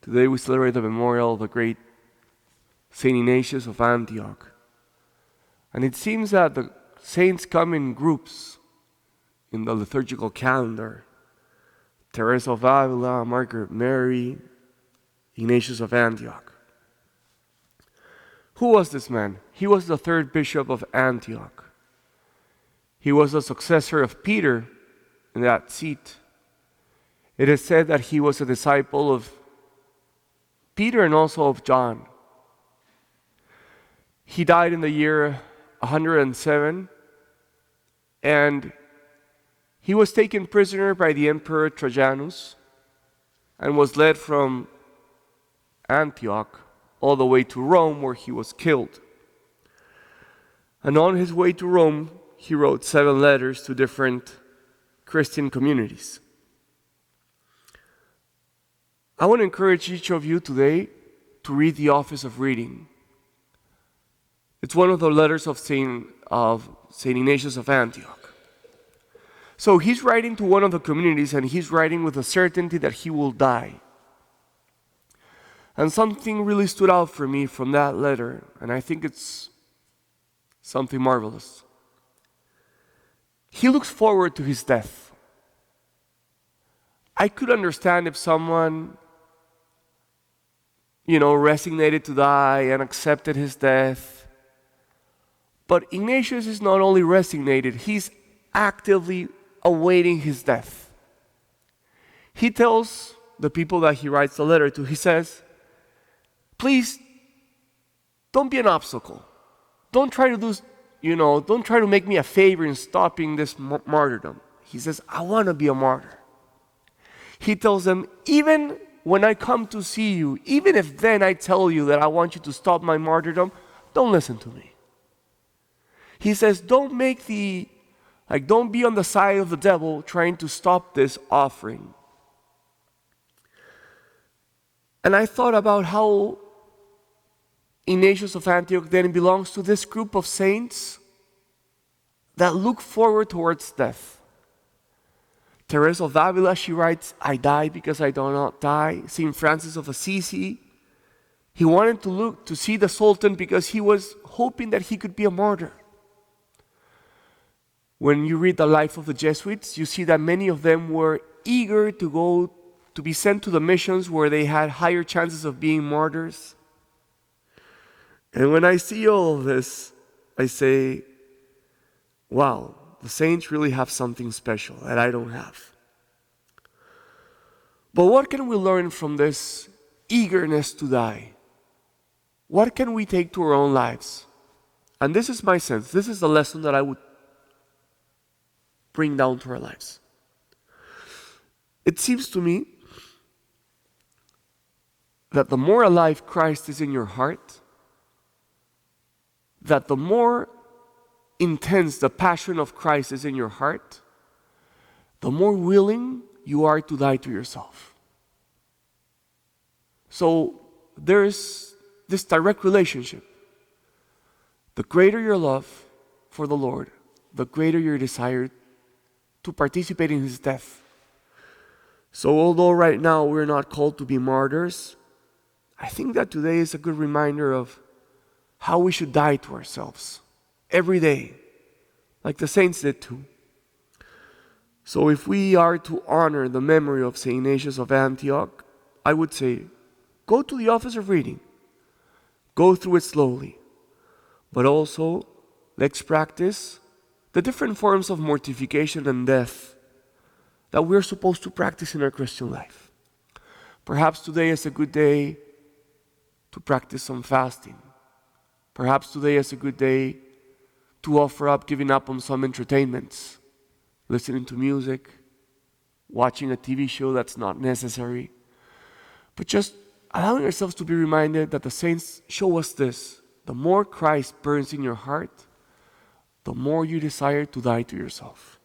Today we celebrate the memorial of the great Saint Ignatius of Antioch. And it seems that the saints come in groups in the liturgical calendar. Teresa of Avila, Margaret Mary, Ignatius of Antioch. Who was this man? He was the third bishop of Antioch. He was the successor of Peter in that seat. It is said that he was a disciple of Peter and also of John. He died in the year 107, and he was taken prisoner by the Emperor Trajanus and was led from Antioch all the way to Rome, where he was killed. And on his way to Rome, he wrote 7 letters to different Christian communities. I want to encourage each of you today to read the Office of Reading. It's one of the letters of Saint Ignatius of Antioch. So he's writing to one of the communities, and he's writing with the certainty that he will die. And something really stood out for me from that letter, and I think it's something marvelous. He looks forward to his death. I could understand if someone, resignated to die and accepted his death. But Ignatius is not only resignated, he's actively awaiting his death. He tells the people that he writes the letter to, he says, please, don't be an obstacle. Don't try to make me a favor in stopping this martyrdom. He says, I want to be a martyr. He tells them, even when I come to see you, even if then I tell you that I want you to stop my martyrdom, don't listen to me. He says, don't be on the side of the devil trying to stop this offering. And I thought about how Ignatius of Antioch then belongs to this group of saints that look forward towards death. Teresa of Avila, she writes, I die because I do not die. St. Francis of Assisi, he wanted to see the Sultan because he was hoping that he could be a martyr. When you read the life of the Jesuits, you see that many of them were eager to be sent to the missions where they had higher chances of being martyrs. And when I see all of this, I say, wow, the saints really have something special that I don't have. But what can we learn from this eagerness to die? What can we take to our own lives? And this is my sense. This is the lesson that I would bring down to our lives. It seems to me that the more alive Christ is in your heart, that the more intense the passion of Christ is in your heart, the more willing you are to die to yourself. So there's this direct relationship. The greater your love for the Lord, the greater your desire to participate in His death. So although right now we're not called to be martyrs, I think that today is a good reminder of how we should die to ourselves every day, like the saints did too. So if we are to honor the memory of St. Ignatius of Antioch, I would say, go to the Office of Reading. Go through it slowly. But also, let's practice the different forms of mortification and death that we're supposed to practice in our Christian life. Perhaps today is a good day to practice some fasting. Perhaps today is a good day to offer up giving up on some entertainments, listening to music, watching a TV show that's not necessary, but just allowing ourselves to be reminded that the saints show us this. The more Christ burns in your heart, the more you desire to die to yourself.